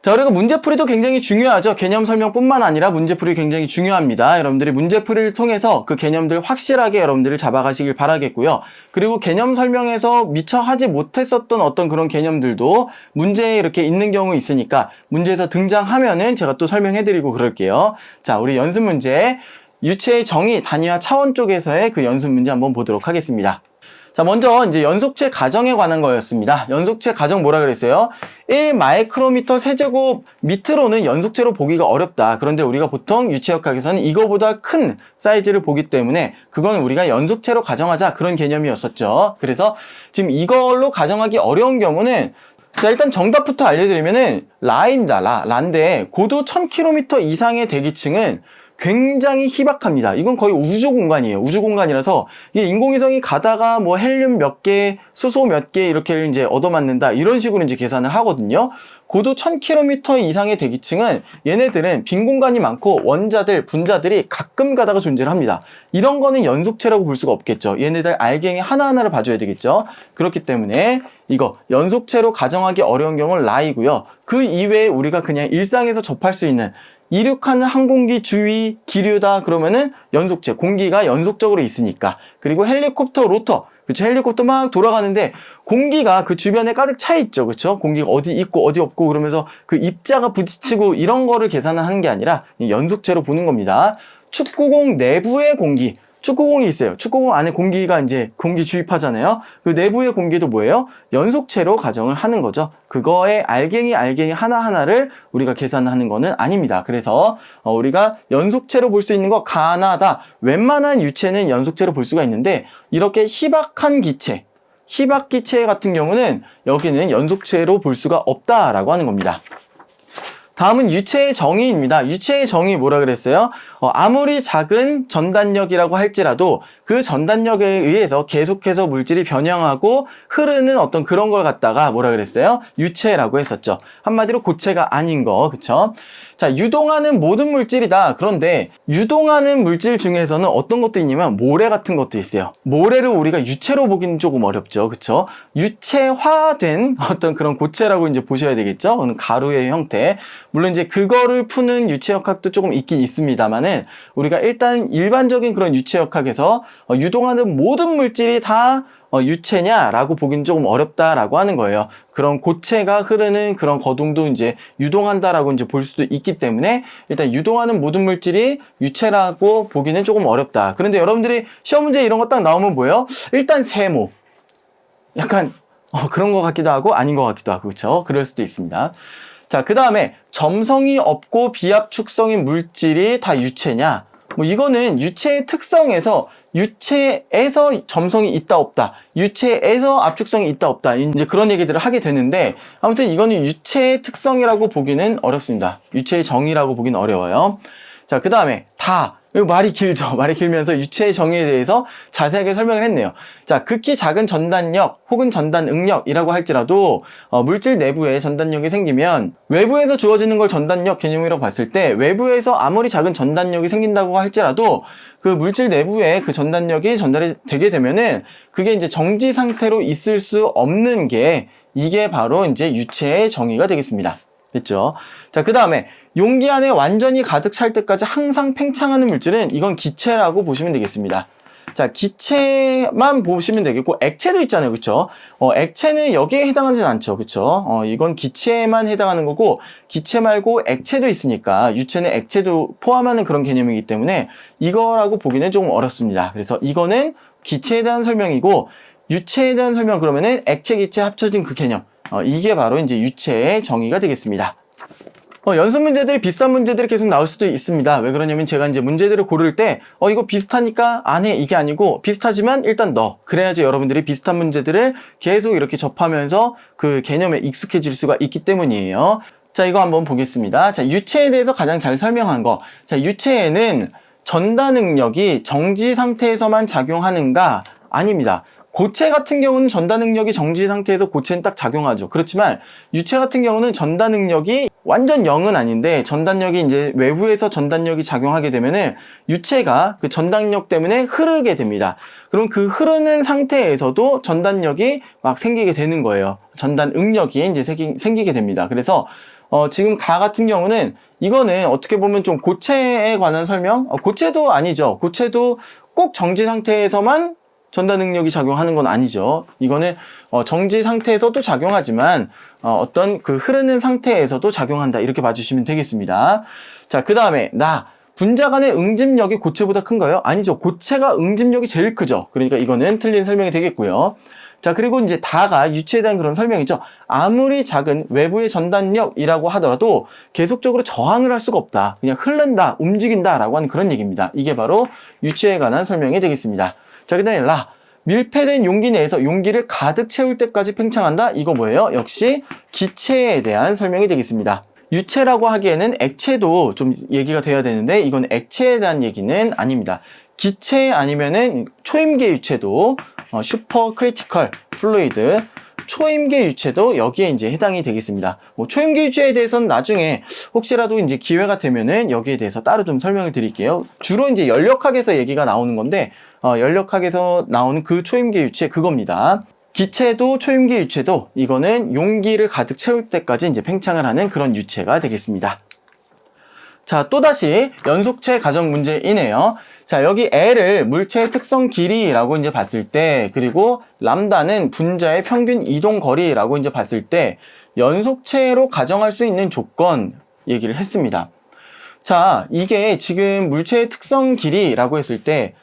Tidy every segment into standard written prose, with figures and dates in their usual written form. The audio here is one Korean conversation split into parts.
자, 그리고 문제풀이도 굉장히 중요하죠. 개념 설명뿐만 아니라 문제풀이 굉장히 중요합니다. 여러분들이 문제풀이를 통해서 그 개념들 확실하게 여러분들을 잡아가시길 바라겠고요. 그리고 개념 설명에서 미처 하지 못했었던 어떤 그런 개념들도 문제에 이렇게 있는 경우 있으니까 문제에서 등장하면은 제가 또 설명해드리고 그럴게요. 자, 우리 연습 문제, 유체의 정의, 단위와 차원 쪽에서의 그 연습 문제 한번 보도록 하겠습니다. 자, 먼저 이제 연속체 가정에 관한 거였습니다. 연속체 가정 뭐라 그랬어요? 1 마이크로미터 세제곱 밑으로는 연속체로 보기가 어렵다. 그런데 우리가 보통 유체역학에서는 이거보다 큰 사이즈를 보기 때문에 그건 우리가 연속체로 가정하자, 그런 개념이었었죠. 그래서 지금 이걸로 가정하기 어려운 경우는, 자, 일단 정답부터 알려드리면은 라입니다. 라인데 고도 1000km 이상의 대기층은 굉장히 희박합니다. 이건 거의 우주 공간이에요. 우주 공간이라서 이게 인공위성이 가다가 뭐 헬륨 몇 개, 수소 몇 개 이렇게 이제 얻어맞는다, 이런 식으로 이제 계산을 하거든요. 고도 1000km 이상의 대기층은 얘네들은 빈 공간이 많고 원자들, 분자들이 가끔 가다가 존재를 합니다. 이런 거는 연속체라고 볼 수가 없겠죠. 얘네들 알갱이 하나하나를 봐줘야 되겠죠. 그렇기 때문에 이거 연속체로 가정하기 어려운 경우는 라이고요. 그 이외에 우리가 그냥 일상에서 접할 수 있는 이륙하는 항공기 주위 기류다 그러면은 연속체, 공기가 연속적으로 있으니까. 그리고 헬리콥터 로터, 그쵸? 헬리콥터 막 돌아가는데 공기가 그 주변에 가득 차 있죠, 그쵸? 공기가 어디 있고 어디 없고 그러면서 그 입자가 부딪히고 이런 거를 계산을 하는 게 아니라 연속체로 보는 겁니다. 축구공 내부의 공기, 축구공이 있어요. 축구공 안에 공기가 이제 공기 주입하잖아요. 그 내부의 공기도 뭐예요? 연속체로 가정을 하는 거죠. 그거의 알갱이 하나하나를 우리가 계산하는 거는 아닙니다. 그래서 우리가 연속체로 볼 수 있는 거 가나다. 웬만한 유체는 연속체로 볼 수가 있는데 이렇게 희박한 기체, 희박 기체 같은 경우는 여기는 연속체로 볼 수가 없다라고 하는 겁니다. 다음은 유체의 정의입니다. 유체의 정의 뭐라 그랬어요? 아무리 작은 전단력이라고 할지라도 그 전단력에 의해서 계속해서 물질이 변형하고 흐르는 어떤 그런 걸 갖다가 뭐라 그랬어요? 유체라고 했었죠. 한마디로 고체가 아닌 거, 그쵸? 자, 유동하는 모든 물질이다. 그런데 유동하는 물질 중에서는 어떤 것도 있냐면 모래 같은 것도 있어요. 모래를 우리가 유체로 보기는 조금 어렵죠, 그쵸? 유체화된 어떤 그런 고체라고 이제 보셔야 되겠죠? 가루의 형태. 물론 이제 그거를 푸는 유체역학도 조금 있긴 있습니다만은 우리가 일단 일반적인 그런 유체역학에서 유동하는 모든 물질이 다 유체냐라고 보기는 조금 어렵다라고 하는 거예요. 그런 고체가 흐르는 그런 거동도 이제 유동한다라고 이제 볼 수도 있기 때문에 일단 유동하는 모든 물질이 유체라고 보기는 조금 어렵다. 그런데 여러분들이 시험 문제 이런 거 딱 나오면 뭐예요? 일단 세모. 약간 그런 것 같기도 하고 아닌 것 같기도 하고, 그렇죠? 그럴 수도 있습니다. 자, 그 다음에 점성이 없고 비압축성인 물질이 다 유체냐? 뭐 이거는 유체의 특성에서 유체에서 점성이 있다 없다, 유체에서 압축성이 있다 없다, 이제 그런 얘기들을 하게 되는데 아무튼 이거는 유체의 특성이라고 보기는 어렵습니다. 유체의 정의라고 보기는 어려워요. 자, 그 다음에 다. 이거 말이 길죠. 말이 길면서 유체의 정의에 대해서 자세하게 설명을 했네요. 자, 극히 작은 전단력 혹은 전단 응력이라고 할지라도 물질 내부에 전단력이 생기면 외부에서 주어지는 걸 전단력 개념이라고 봤을 때 외부에서 아무리 작은 전단력이 생긴다고 할지라도 그 물질 내부에 그 전단력이 전달이 되게 되면은 그게 이제 정지 상태로 있을 수 없는 게 이게 바로 이제 유체의 정의가 되겠습니다. 됐죠? 자, 그 다음에 용기 안에 완전히 가득 찰 때까지 항상 팽창하는 물질은 이건 기체라고 보시면 되겠습니다. 자, 기체만 보시면 되겠고 액체도 있잖아요, 그쵸? 액체는 여기에 해당하진 않죠, 그쵸? 이건 기체에만 해당하는 거고 기체 말고 액체도 있으니까 유체는 액체도 포함하는 그런 개념이기 때문에 이거라고 보기는 조금 어렵습니다. 그래서 이거는 기체에 대한 설명이고 유체에 대한 설명, 그러면은 액체, 기체 합쳐진 그 개념, 이게 바로 이제 유체의 정의가 되겠습니다. 연습 문제들이 비슷한 문제들이 계속 나올 수도 있습니다. 왜 그러냐면 제가 이제 문제들을 고를 때 이거 비슷하니까 안 해, 이게 아니고 비슷하지만 일단 넣어. 그래야지 여러분들이 비슷한 문제들을 계속 이렇게 접하면서 그 개념에 익숙해질 수가 있기 때문이에요. 자, 이거 한번 보겠습니다. 자, 유체에 대해서 가장 잘 설명한 거. 자, 유체에는 전단 응력이 정지 상태에서만 작용하는가? 아닙니다. 고체 같은 경우는 전단 능력이 정지 상태에서 고체는 딱 작용하죠. 그렇지만 유체 같은 경우는 전단 능력이 완전 0은 아닌데 전단력이 이제 외부에서 전단력이 작용하게 되면은 유체가 그 전단력 때문에 흐르게 됩니다. 그럼 그 흐르는 상태에서도 전단력이 막 생기게 되는 거예요. 전단 응력이 이제 생기게 됩니다. 그래서 지금 가 같은 경우는 이거는 어떻게 보면 좀 고체에 관한 설명? 고체도 아니죠. 고체도 꼭 정지 상태에서만 전달 능력이 작용하는 건 아니죠. 이거는 정지 상태에서도 작용하지만 어떤 그 흐르는 상태에서도 작용한다. 이렇게 봐주시면 되겠습니다. 자, 그 다음에 분자 간의 응집력이 고체보다 큰가요? 아니죠. 고체가 응집력이 제일 크죠. 그러니까 이거는 틀린 설명이 되겠고요. 자, 그리고 이제 다가 유체에 대한 그런 설명이죠. 아무리 작은 외부의 전단력이라고 하더라도 계속적으로 저항을 할 수가 없다. 그냥 흐른다, 움직인다 라고 하는 그런 얘기입니다. 이게 바로 유체에 관한 설명이 되겠습니다. 자, 그 다음에 밀폐된 용기 내에서 용기를 가득 채울 때까지 팽창한다. 이거 뭐예요? 역시 기체에 대한 설명이 되겠습니다. 유체라고 하기에는 액체도 좀 얘기가 돼야 되는데 이건 액체에 대한 얘기는 아닙니다. 기체 아니면은 초임계 유체도 슈퍼 크리티컬 플루이드 초임계 유체도 여기에 이제 해당이 되겠습니다. 초임계 유체에 대해서는 나중에 혹시라도 이제 기회가 되면은 여기에 대해서 따로 좀 설명을 드릴게요. 주로 이제 연력학에서 얘기가 나오는 건데 연력학에서 나오는 그 초임계 유체 그겁니다. 기체도 초임계 유체도 이거는 용기를 가득 채울 때까지 이제 팽창을 하는 그런 유체가 되겠습니다. 자, 또다시 연속체 가정 문제이네요. 자, 여기 L을 물체의 특성 길이라고 이제 봤을 때, 그리고 람다는 분자의 평균 이동 거리라고 이제 봤을 때, 연속체로 가정할 수 있는 조건 얘기를 했습니다. 자, 이게 지금 물체의 특성 길이라고 했을 때,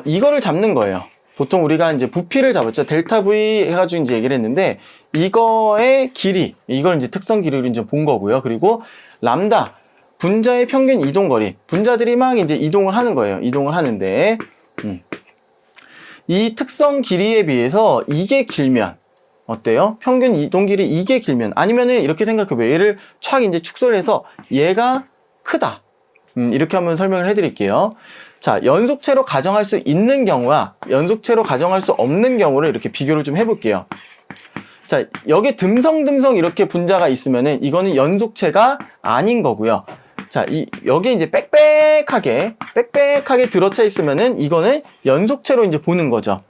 이거를 잡는 거예요. 보통 우리가 이제 부피를 잡았죠. 델타 V 해가지고 이제 얘기를 했는데, 이거의 길이, 이걸 이제 특성 길이로 이제 본 거고요. 그리고 람다, 분자의 평균 이동거리. 분자들이 막 이제 이동을 하는 거예요. 이동을 하는데, 이 특성 길이에 비해서 이게 길면, 어때요? 평균 이동 길이 이게 길면, 아니면은 이렇게 생각해봐요. 얘를 촥 이제 축소를 해서 얘가 크다. 이렇게 한번 설명을 해드릴게요. 자, 연속체로 가정할 수 있는 경우와 연속체로 가정할 수 없는 경우를 이렇게 비교를 좀 해볼게요. 자, 여기 듬성듬성 이렇게 분자가 있으면은 이거는 연속체가 아닌 거고요. 자, 여기에 이제 빽빽하게 들어차 있으면은 이거는 연속체로 이제 보는 거죠.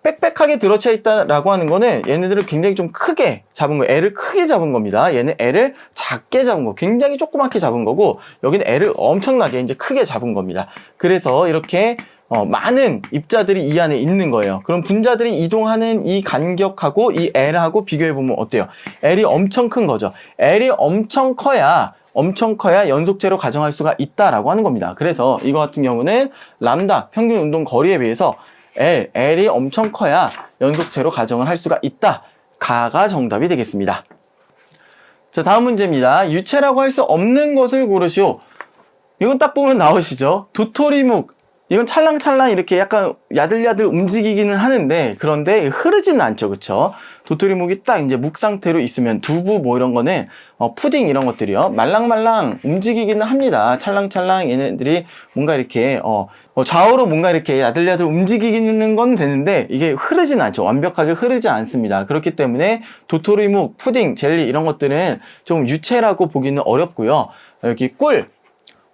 빽빽하게 들어차 있다라고 하는 거는 얘네들을 굉장히 좀 크게 잡은 거예요. L을 크게 잡은 겁니다. 얘는 L을 작게 잡은 거, 굉장히 조그맣게 잡은 거고, 여기는 L을 엄청나게 이제 크게 잡은 겁니다. 그래서 이렇게 많은 입자들이 이 안에 있는 거예요. 그럼 분자들이 이동하는 이 간격하고 이 L하고 비교해보면 어때요? L이 엄청 큰 거죠. L이 엄청 커야 연속체로 가정할 수가 있다라고 하는 겁니다. 그래서 이거 같은 경우는 람다 평균 운동 거리에 비해서 L이 엄청 커야 연속체로 가정을 할 수가 있다. 가가 정답이 되겠습니다. 자, 다음 문제입니다. 유체라고 할 수 없는 것을 고르시오. 이건 딱 보면 나오시죠? 도토리묵. 이건 찰랑찰랑 이렇게 약간 야들야들 움직이기는 하는데, 그런데 흐르지는 않죠. 그쵸? 도토리묵이 딱 이제 묵 상태로 있으면 두부 뭐 이런 거는, 푸딩 이런 것들이요. 말랑말랑 움직이기는 합니다. 찰랑찰랑 얘네들이 뭔가 이렇게, 좌우로 뭔가 이렇게 야들야들 움직이기는 건 되는데, 이게 흐르진 않죠. 완벽하게 흐르지 않습니다. 그렇기 때문에 도토리묵, 푸딩, 젤리 이런 것들은 좀 유체라고 보기는 어렵고요. 여기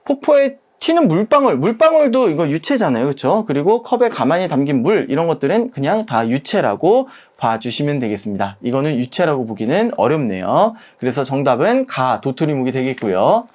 폭포에 튀는 물방울도 이거 유체잖아요. 그렇죠? 그리고 컵에 가만히 담긴 물 이런 것들은 그냥 다 유체라고 봐주시면 되겠습니다. 이거는 유체라고 보기는 어렵네요. 그래서 정답은 도토리묵이 되겠고요.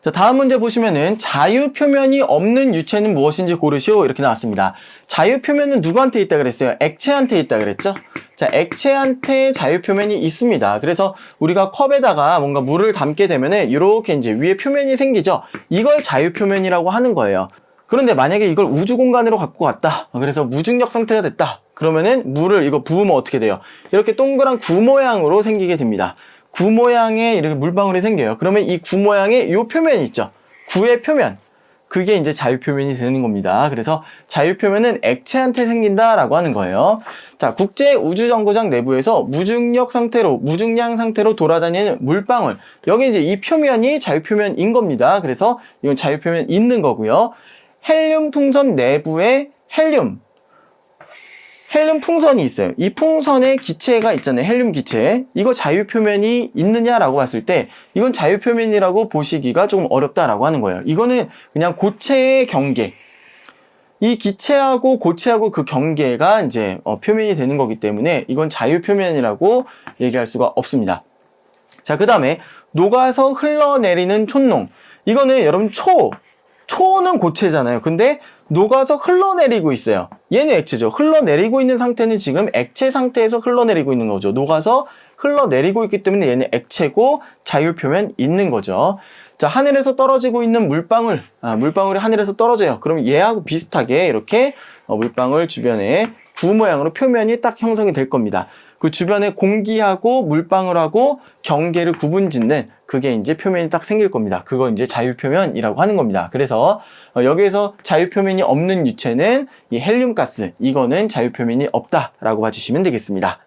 자, 다음 문제 보시면은 자유표면이 없는 유체는 무엇인지 고르시오 이렇게 나왔습니다. 자유표면은 누구한테 있다 그랬어요? 액체한테 있다 그랬죠? 자, 액체한테 자유표면이 있습니다. 그래서 우리가 컵에다가 뭔가 물을 담게 되면은 이렇게 이제 위에 표면이 생기죠? 이걸 자유표면이라고 하는 거예요. 그런데 만약에 이걸 우주 공간으로 갖고 갔다. 그래서 무중력 상태가 됐다. 그러면은 물을 이거 부으면 어떻게 돼요? 이렇게 동그란 구 모양으로 생기게 됩니다. 구 모양의 이렇게 물방울이 생겨요. 그러면 이 구 모양의 요 표면이 있죠. 구의 표면. 그게 이제 자유표면이 되는 겁니다. 그래서 자유표면은 액체한테 생긴다라고 하는 거예요. 자, 국제우주정거장 내부에서 무중력 상태로, 무중량 상태로 돌아다니는 물방울. 여기 이제 이 표면이 자유표면인 겁니다. 그래서 이건 자유표면 있는 거고요. 헬륨 풍선 내부에 헬륨 풍선이 있어요. 이 풍선에 기체가 있잖아요. 헬륨 기체. 이거 자유표면이 있느냐라고 봤을 때 이건 자유표면이라고 보시기가 조금 어렵다라고 하는 거예요. 이거는 그냥 고체의 경계. 이 기체하고 고체하고 그 경계가 이제 표면이 되는 거기 때문에 이건 자유표면이라고 얘기할 수가 없습니다. 자, 그 다음에 녹아서 흘러내리는 촛농. 이거는 여러분 초는 고체잖아요. 근데 녹아서 흘러내리고 있어요. 얘는 액체죠. 흘러내리고 있는 상태는 지금 액체 상태에서 흘러내리고 있는 거죠. 녹아서 흘러내리고 있기 때문에 얘는 액체고 자유표면 있는 거죠. 자, 하늘에서 떨어지고 있는 물방울. 물방울이 하늘에서 떨어져요. 그럼 얘하고 비슷하게 이렇게 물방울 주변에 구 모양으로 표면이 딱 형성이 될 겁니다. 그 주변에 공기하고 물방울하고 경계를 구분짓는 그게 이제 표면이 딱 생길 겁니다. 그거 이제 자유표면이라고 하는 겁니다. 그래서 여기에서 자유표면이 없는 유체는 이 헬륨가스, 이거는 자유표면이 없다라고 봐주시면 되겠습니다.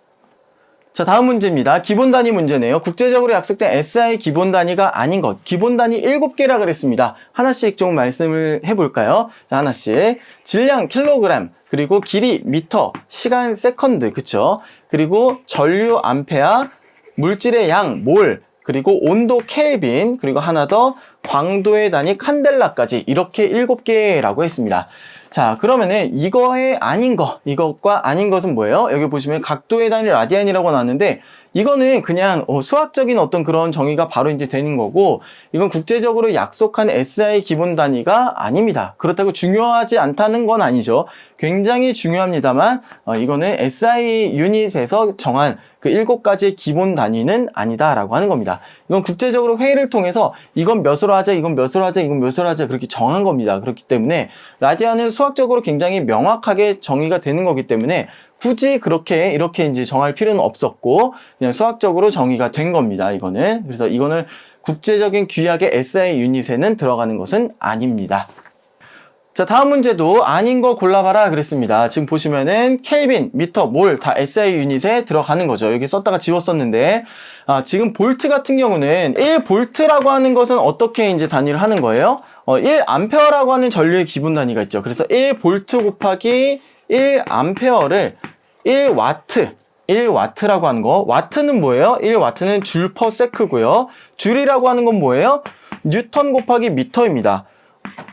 자, 다음 문제입니다. 기본 단위 문제네요. 국제적으로 약속된 SI 기본 단위가 아닌 것. 기본 단위 7개라 그랬습니다. 하나씩 좀 말씀을 해볼까요? 자, 하나씩. 질량 킬로그램, 그리고 길이 미터, 시간 세컨드, 그쵸? 그리고 전류 암페아, 물질의 양 몰, 그리고 온도 켈빈, 그리고 하나 더 광도의 단위 칸델라까지 이렇게 7개라고 했습니다. 자, 그러면은 이거의 아닌 것, 이것과 아닌 것은 뭐예요? 여기 보시면 각도의 단위 라디안이라고 나왔는데 이거는 그냥 수학적인 어떤 그런 정의가 바로 이제 되는 거고, 이건 국제적으로 약속한 SI 기본 단위가 아닙니다. 그렇다고 중요하지 않다는 건 아니죠. 굉장히 중요합니다만 이거는 SI 유닛에서 정한 그 7가지의 기본 단위는 아니다라고 하는 겁니다. 이건 국제적으로 회의를 통해서 이건 몇으로 하자, 이건 몇으로 하자, 이건 몇으로 하자 그렇게 정한 겁니다. 그렇기 때문에 라디안은 수학적으로 굉장히 명확하게 정의가 되는 거기 때문에 굳이 그렇게 이렇게 이제 정할 필요는 없었고 그냥 수학적으로 정의가 된 겁니다. 이거는. 그래서 이거는 국제적인 규약의 SI 유닛에는 들어가는 것은 아닙니다. 자, 다음 문제도 아닌 거 골라봐라 그랬습니다. 지금 보시면은 켈빈, 미터, 몰 다 SI 유닛에 들어가는 거죠. 여기 썼다가 지웠었는데 지금 볼트 같은 경우는 1볼트라고 하는 것은 어떻게 이제 단위를 하는 거예요? 1암페어라고 하는 전류의 기본 단위가 있죠. 그래서 1볼트 곱하기 1암페어를 1와트라고 하는 거. 와트는 뭐예요? 1와트는 줄 퍼 세크고요. 줄이라고 하는 건 뭐예요? 뉴턴 곱하기 미터입니다.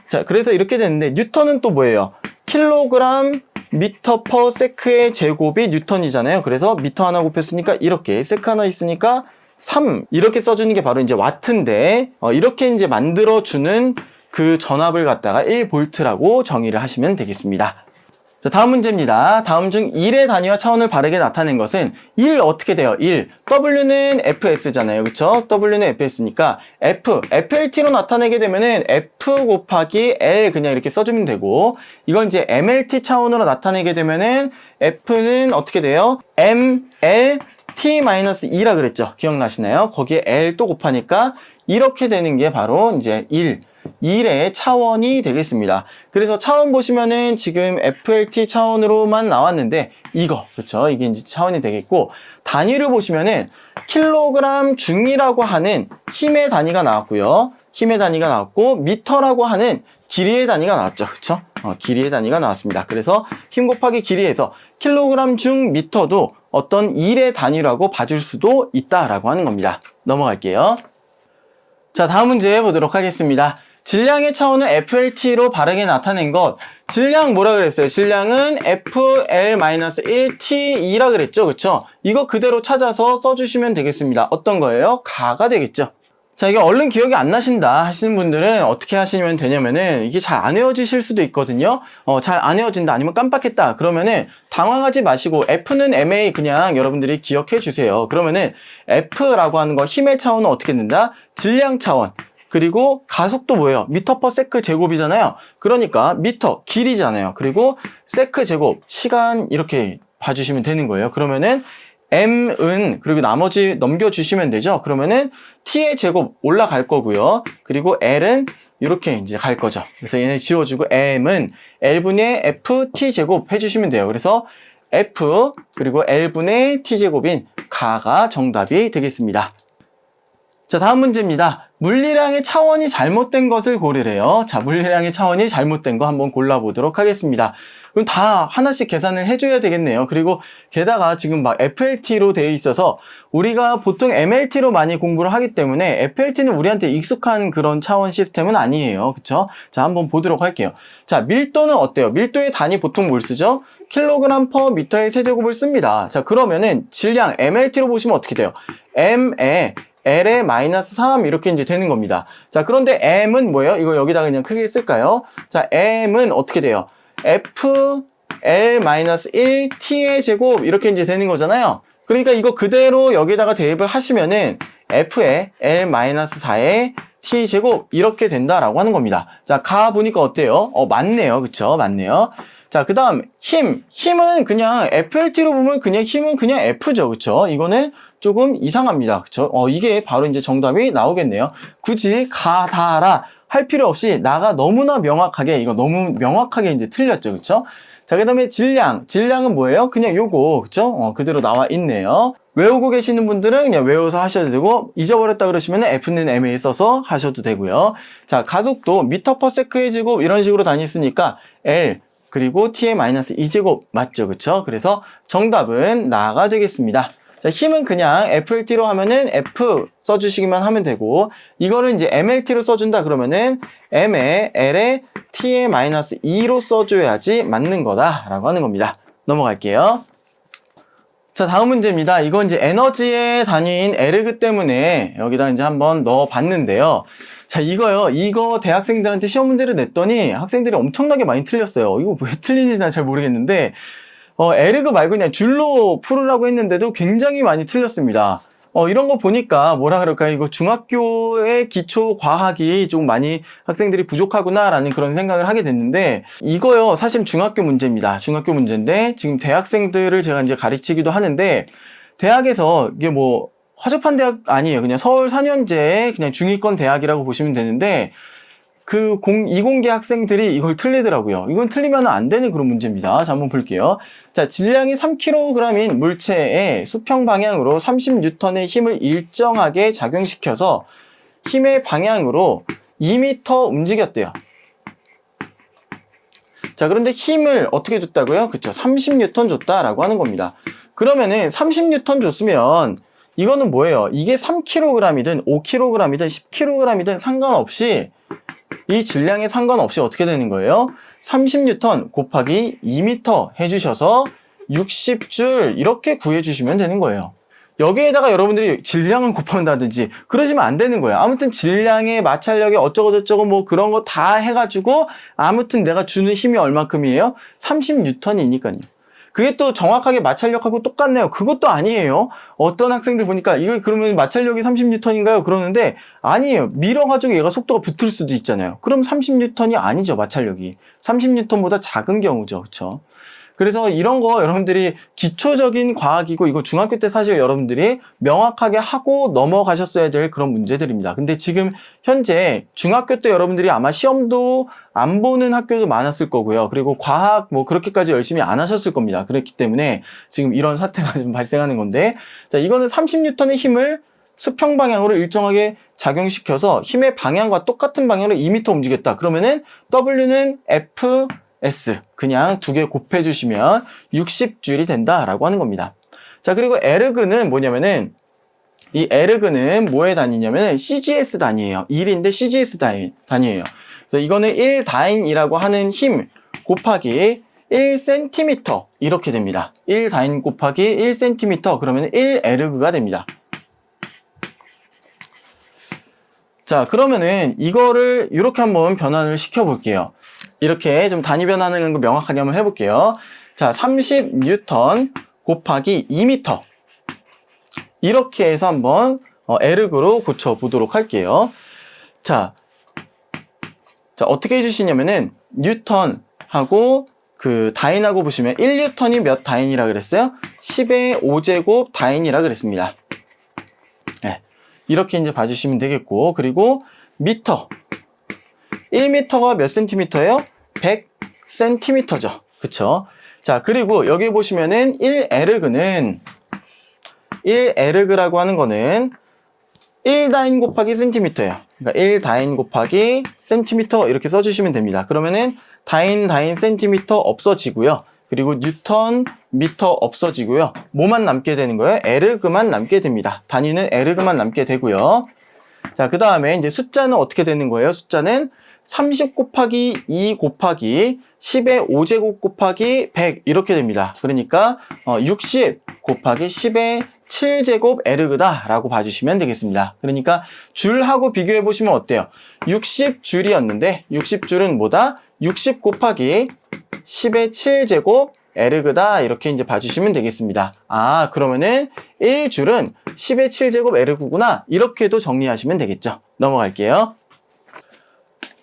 자, 그래서 이렇게 되는데 뉴턴은 또 뭐예요? 킬로그램 미터 퍼 세크의 제곱이 뉴턴이잖아요. 그래서 미터 하나 곱했으니까 이렇게, 세크 하나 있으니까 3 이렇게 써주는 게 바로 이제 와트인데 이렇게 이제 만들어주는 그 전압을 갖다가 1볼트라고 정의를 하시면 되겠습니다. 자, 다음 문제입니다. 다음 중 1의 단위와 차원을 바르게 나타낸 것은 1 어떻게 돼요? 1. W는 FS잖아요. 그쵸? W는 FS니까 FLT로 나타내게 되면은 F 곱하기 L 그냥 이렇게 써주면 되고, 이걸 이제 MLT 차원으로 나타내게 되면은 F는 어떻게 돼요? MLT-2라 그랬죠? 기억나시나요? 거기에 L 또 곱하니까 이렇게 되는 게 바로 이제 1의 차원이 되겠습니다. 그래서 차원 보시면은 지금 FLT 차원으로만 나왔는데 이거, 그렇죠? 이게 이제 차원이 되겠고, 단위를 보시면은 킬로그램 중이라고 하는 힘의 단위가 나왔고요. 힘의 단위가 나왔고, 미터라고 하는 길이의 단위가 나왔죠. 그렇죠? 길이의 단위가 나왔습니다. 그래서 힘 곱하기 길이에서 킬로그램 중 미터도 어떤 1의 단위라고 봐줄 수도 있다라고 하는 겁니다. 넘어갈게요. 자, 다음 문제 보도록 하겠습니다. 질량의 차원을 FLT로 바르게 나타낸 것. 질량 뭐라 그랬어요? 질량은 FL-1T2라 그랬죠? 그쵸? 이거 그대로 찾아서 써주시면 되겠습니다. 어떤 거예요? 가가 되겠죠? 자, 이게 얼른 기억이 안 나신다 하시는 분들은 어떻게 하시면 되냐면은 이게 잘 안 외워지실 수도 있거든요. 잘 안 외워진다 아니면 깜빡했다 그러면은 당황하지 마시고 F는 MA 그냥 여러분들이 기억해 주세요. 그러면은 F라고 하는 거 힘의 차원은 어떻게 된다? 질량 차원. 그리고 가속도 뭐예요? 미터 퍼 세크 제곱이잖아요. 그러니까 미터 길이잖아요. 그리고 세크 제곱 시간 이렇게 봐주시면 되는 거예요. 그러면은 M은 그리고 나머지 넘겨주시면 되죠. 그러면은 T의 제곱 올라갈 거고요. 그리고 L은 이렇게 이제 갈 거죠. 그래서 얘네 지워주고 M은 L분의 FT 제곱 해주시면 돼요. 그래서 F 그리고 L분의 T 제곱인 가가 정답이 되겠습니다. 자, 다음 문제입니다. 물리량의 차원이 잘못된 것을 고르래요. 자, 물리량의 차원이 잘못된 거 한번 골라보도록 하겠습니다. 그럼 다 하나씩 계산을 해줘야 되겠네요. 그리고 게다가 지금 막 FLT로 되어 있어서 우리가 보통 MLT로 많이 공부를 하기 때문에 FLT는 우리한테 익숙한 그런 차원 시스템은 아니에요. 그쵸? 자, 한번 보도록 할게요. 자, 밀도는 어때요? 밀도의 단위 보통 뭘 쓰죠? 킬로그램 퍼 미터의 세제곱을 씁니다. 자, 그러면은 질량 MLT로 보시면 어떻게 돼요? M에 L의 마이너스 3 이렇게 이제 되는 겁니다. 자, 그런데 M은 뭐예요? 이거 여기다가 그냥 크게 쓸까요? 자, M은 어떻게 돼요? F L-1 T의 제곱 이렇게 이제 되는 거잖아요. 그러니까 이거 그대로 여기다가 대입을 하시면은 F의 L-4의 T 제곱 이렇게 된다라고 하는 겁니다. 자, 가 보니까 어때요? 맞네요. 그쵸? 맞네요. 자, 그 다음 힘은 그냥 FLT로 보면 그냥 힘은 그냥 F죠. 그쵸? 이거는 조금 이상합니다. 그쵸? 이게 바로 이제 정답이 나오겠네요. 굳이 가, 다 알아 할 필요 없이 나가 너무나 명확하게 이거 너무 명확하게 이제 틀렸죠. 그쵸? 자, 그 다음에 질량은 뭐예요? 그냥 요거, 그쵸? 그대로 나와 있네요. 외우고 계시는 분들은 그냥 외워서 하셔도 되고, 잊어버렸다 그러시면 F는 MA 써서 하셔도 되고요. 자, 가속도 미터 퍼 세크의 제곱 이런 식으로 다녔으니까 L 그리고 T의 마이너스 2제곱 맞죠? 그쵸? 그래서 정답은 나가 되겠습니다. 자, 힘은 그냥 FLT로 하면은 F 써주시기만 하면 되고, 이거를 이제 MLT로 써준다 그러면은 M에 L에 T에 마이너스 2로 써줘야지 맞는 거다라고 하는 겁니다. 넘어갈게요. 자, 다음 문제입니다. 이건 이제 에너지의 단위인 에르그 때문에 여기다 이제 한번 넣어 봤는데요. 자, 이거 대학생들한테 시험 문제를 냈더니 학생들이 엄청나게 많이 틀렸어요. 이거 왜 틀리는지 난 잘 모르겠는데, 에르그 말고 그냥 줄로 풀으라고 했는데도 굉장히 많이 틀렸습니다. 이런 거 보니까 뭐라 그럴까요? 이거 중학교의 기초 과학이 좀 많이 학생들이 부족하구나라는 그런 생각을 하게 됐는데, 이거요, 사실 중학교 문제입니다. 중학교 문제인데, 지금 대학생들을 제가 이제 가르치기도 하는데, 대학에서 이게 뭐, 허접한 대학 아니에요. 그냥 서울 4년제 그냥 중위권 대학이라고 보시면 되는데, 이공계 학생들이 이걸 틀리더라고요. 이건 틀리면 안 되는 그런 문제입니다. 자, 한번 볼게요. 자, 질량이 3kg인 물체에 수평 방향으로 30N의 힘을 일정하게 작용시켜서 힘의 방향으로 2m 움직였대요. 자, 그런데 힘을 어떻게 줬다고요? 그쵸. 30N 줬다라고 하는 겁니다. 그러면은 30N 줬으면 이거는 뭐예요? 이게 3kg이든 5kg이든 10kg이든 상관없이 이 질량에 상관없이 어떻게 되는 거예요? 30N 곱하기 2m 해주셔서 60줄 이렇게 구해주시면 되는 거예요. 여기에다가 여러분들이 질량을 곱한다든지 그러시면 안 되는 거예요. 아무튼 질량의 마찰력이 어쩌고저쩌고 뭐 그런 거 다 해가지고 아무튼 내가 주는 힘이 얼마큼이에요? 30N이니까요. 그게 또 정확하게 마찰력하고 똑같네요. 그것도 아니에요. 어떤 학생들 보니까 이거 그러면 마찰력이 30N인가요? 그러는데 아니에요. 밀어가지고 얘가 속도가 붙을 수도 있잖아요. 그럼 30N이 아니죠. 마찰력이. 30N보다 작은 경우죠. 그렇죠? 그래서 이런 거 여러분들이 기초적인 과학이고 이거 중학교 때 사실 여러분들이 명확하게 하고 넘어가셨어야 될 그런 문제들입니다. 근데 지금 현재 중학교 때 여러분들이 아마 시험도 안 보는 학교도 많았을 거고요. 그리고 과학 뭐 그렇게까지 열심히 안 하셨을 겁니다. 그렇기 때문에 지금 이런 사태가 좀 발생하는 건데, 자, 이거는 30N의 힘을 수평 방향으로 일정하게 작용시켜서 힘의 방향과 똑같은 방향으로 2m 움직였다. 그러면은 W는 S 그냥 두 개 곱해주시면 60줄이 된다라고 하는 겁니다. 자, 그리고 에르그는 뭐냐면은 이 에르그는 뭐의 단위냐면은 CGS 단위예요. 1인데 CGS 단위예요. 그래서 이거는 1다인이라고 하는 힘 곱하기 1cm 이렇게 됩니다. 1다인 곱하기 1cm 그러면 1에르그가 됩니다. 자, 그러면은 이거를 이렇게 한번 변환을 시켜 볼게요. 이렇게 좀 단위 변환하는 거 명확하게 한번 해볼게요. 자, 30N 곱하기 2m 이렇게 해서 한번 에르그로 고쳐보도록 할게요. 자, 어떻게 해주시냐면은 뉴턴하고 다인하고 보시면 1뉴턴이 몇 다인이라 그랬어요? 10의 5제곱 다인이라 그랬습니다. 네, 이렇게 이제 봐주시면 되겠고, 그리고 미터 1m가 몇 센티미터예요? 100cm죠. 그쵸? 자, 그리고 여기 보시면은 1에르그라고 하는 거는 1다인 곱하기 센티미터예요. 그러니까 1다인 곱하기 센티미터 이렇게 써주시면 됩니다. 그러면은 다인 센티미터 없어지고요. 그리고 뉴턴, 미터 없어지고요. 뭐만 남게 되는 거예요? 에르그만 남게 됩니다. 단위는 에르그만 남게 되고요. 자, 그 다음에 이제 숫자는 어떻게 되는 거예요? 숫자는 30 곱하기 2 곱하기 10의 5제곱 곱하기 100 이렇게 됩니다. 그러니까 60 곱하기 10의 7제곱 에르그다 라고 봐주시면 되겠습니다. 그러니까 줄하고 비교해 보시면 어때요? 60줄이었는데 60줄은 뭐다? 60 곱하기 10의 7제곱 에르그다 이렇게 이제 봐주시면 되겠습니다. 아, 그러면은 1줄은 10의 7제곱 에르그구나 이렇게도 정리하시면 되겠죠. 넘어갈게요.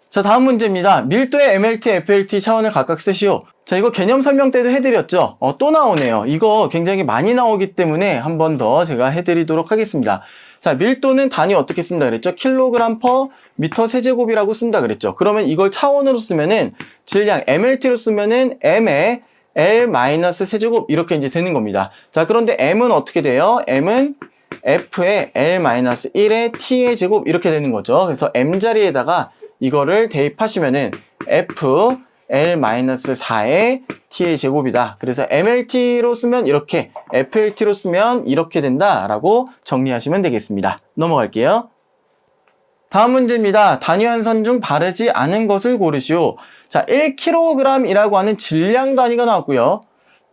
자, 다음 문제입니다. 밀도의 MLT, FLT 차원을 각각 쓰시오. 자, 이거 개념 설명 때도 해드렸죠. 또 나오네요. 이거 굉장히 많이 나오기 때문에 한 번 더 제가 해드리도록 하겠습니다. 자, 밀도는 단위 어떻게 쓴다 그랬죠? 킬로그램 퍼 미터 세제곱이라고 쓴다 그랬죠. 그러면 이걸 차원으로 쓰면은 질량 MLT로 쓰면은 M의 L-세제곱 이렇게 이제 되는 겁니다. 자, 그런데 M은 어떻게 돼요? M은 F의 L-1의 T의 제곱 이렇게 되는 거죠. 그래서 M 자리에다가 이거를 대입하시면은 F L-4의 T의 제곱이다. 그래서 MLT로 쓰면 이렇게, FLT로 쓰면 이렇게 된다라고 정리하시면 되겠습니다. 넘어갈게요. 다음 문제입니다. 단위한선 중 바르지 않은 것을 고르시오. 자, 1kg이라고 하는 질량 단위가 나왔고요.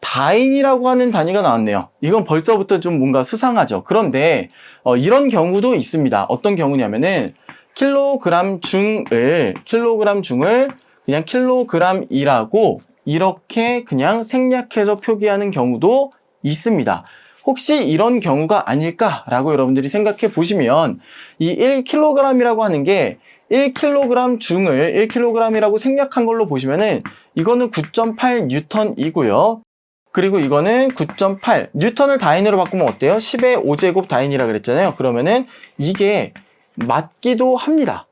다인이라고 하는 단위가 나왔네요. 이건 벌써부터 좀 뭔가 수상하죠. 그런데 이런 경우도 있습니다. 어떤 경우냐면은 킬로그램 중을 그냥 킬로그램이라고 이렇게 그냥 생략해서 표기하는 경우도 있습니다. 혹시 이런 경우가 아닐까라고 여러분들이 생각해 보시면 이 1kg이라고 하는 게 1kg 중을 1kg이라고 생략한 걸로 보시면은 이거는 9.8N이고요. 그리고 이거는 9.8 뉴턴을 다인으로 바꾸면 어때요? 10의 5제곱 다인이라 그랬잖아요. 그러면은 이게 맞기도 합니다.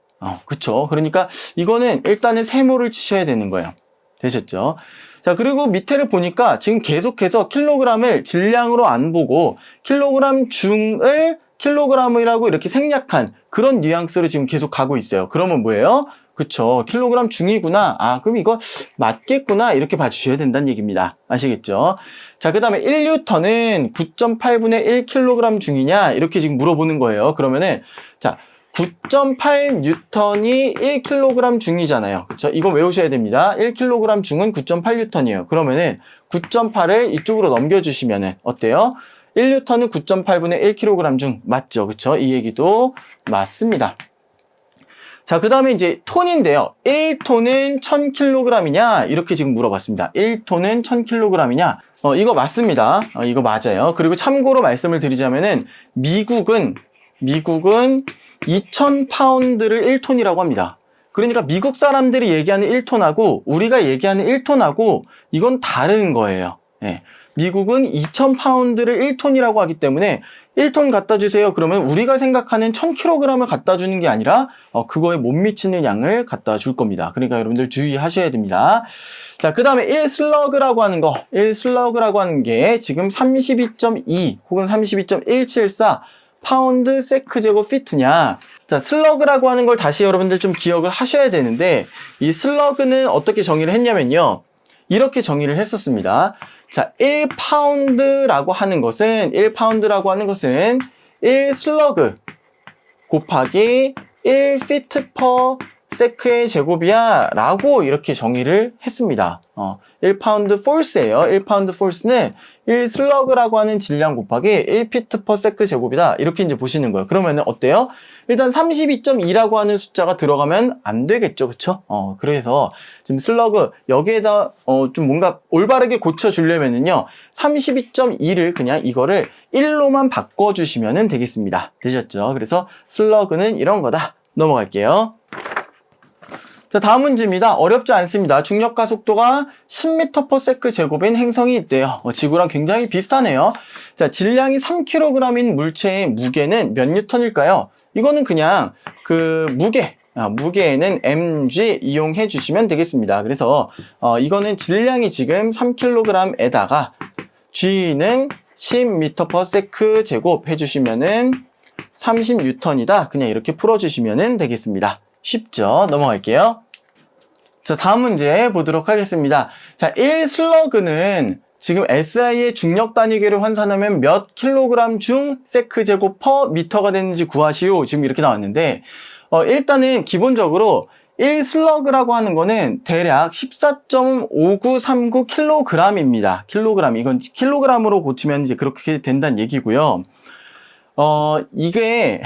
그쵸? 그러니까 이거는 일단은 세모를 치셔야 되는 거예요. 되셨죠? 자, 그리고 밑에를 보니까 지금 계속해서 킬로그램을 질량으로 안 보고 킬로그램 중을 킬로그램이라고 이렇게 생략한 그런 뉘앙스로 지금 계속 가고 있어요. 그러면 뭐예요? 그쵸? 킬로그램 중이구나. 아, 그럼 이거 맞겠구나. 이렇게 봐주셔야 된다는 얘기입니다. 아시겠죠? 자, 그 다음에 1뉴턴은 9.8분의 1kg 중이냐? 이렇게 지금 물어보는 거예요. 그러면은, 자, 9.8뉴턴이 1kg 중이잖아요. 그쵸? 이거 외우셔야 됩니다. 1kg 중은 9.8뉴턴이에요. 그러면은 9.8을 이쪽으로 넘겨주시면은 어때요? 1뉴턴은 9.8분의 1kg 중 맞죠? 그쵸? 이 얘기도 맞습니다. 자, 그 다음에 이제 톤인데요. 1톤은 1000kg이냐? 이렇게 지금 물어봤습니다. 1톤은 1000kg이냐? 이거 맞습니다. 이거 맞아요. 그리고 참고로 말씀을 드리자면은 미국은 2000파운드를 1톤이라고 합니다. 그러니까 미국 사람들이 얘기하는 1톤하고 우리가 얘기하는 1톤하고 이건 다른 거예요. 예. 미국은 2000파운드를 1톤이라고 하기 때문에 1톤 갖다 주세요. 그러면 우리가 생각하는 1000kg을 갖다 주는 게 아니라 그거에 못 미치는 양을 갖다 줄 겁니다. 그러니까 여러분들 주의하셔야 됩니다. 자, 그 다음에 1슬러그라고 하는 거, 1슬러그라고 하는 게 지금 32.2 혹은 32.174 파운드 세크 제곱 피트냐. 자, 슬러그라고 하는 걸 다시 여러분들 좀 기억을 하셔야 되는데 이 슬러그는 어떻게 정의를 했냐면요. 이렇게 정의를 했었습니다. 자, 1파운드라고 하는 것은 1슬러그 곱하기 1피트 퍼 세크의 제곱이야 라고 이렇게 정의를 했습니다. 1파운드 폴스예요. 1파운드 폴스는 1슬러그라고 하는 질량 곱하기 1피트 퍼 세크 제곱이다. 이렇게 이제 보시는 거예요. 그러면 어때요? 일단 32.2라고 하는 숫자가 들어가면 안 되겠죠. 그쵸? 그래서 지금 슬러그 여기에다 좀 뭔가 올바르게 고쳐주려면은요. 32.2를 그냥 이거를 1로만 바꿔주시면 되겠습니다. 되셨죠? 그래서 슬러그는 이런 거다. 넘어갈게요. 자, 다음 문제입니다. 어렵지 않습니다. 중력가 속도가 10m/s 제곱인 행성이 있대요. 지구랑 굉장히 비슷하네요. 자, 질량이 3kg인 물체의 무게는 몇 뉴턴일까요? 이거는 그냥 그 무게에는 mg 이용해 주시면 되겠습니다. 그래서 이거는 질량이 지금 3kg에다가 g는 10m/s 제곱 해주시면은 30뉴턴이다. 그냥 이렇게 풀어주시면 되겠습니다. 쉽죠? 넘어갈게요. 자, 다음 문제 보도록 하겠습니다. 자, 1슬러그는 지금 SI의 중력 단위계를 환산하면 몇 킬로그램 중 세크 제곱 퍼 미터가 되는지 구하시오. 지금 이렇게 나왔는데, 일단은 기본적으로 1슬러그라고 하는 거는 대략 14.5939kg입니다. 킬로그램. 이건 킬로그램으로 고치면 이제 그렇게 된다는 얘기고요. 이게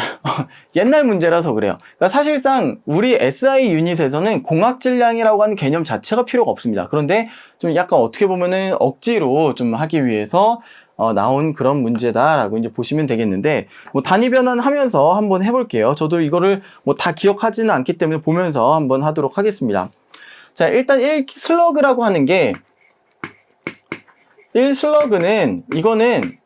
옛날 문제라서 그래요. 그러니까 사실상 우리 SI 유닛에서는 공학 질량이라고 하는 개념 자체가 필요가 없습니다. 그런데 좀 약간 어떻게 보면은 억지로 좀 하기 위해서 나온 그런 문제다라고 이제 보시면 되겠는데, 뭐 단위 변환하면서 한번 해볼게요. 저도 이거를 뭐 다 기억하지는 않기 때문에 보면서 한번 하도록 하겠습니다. 자, 일단 1슬러그라고 하는 게 1슬러그는 이거는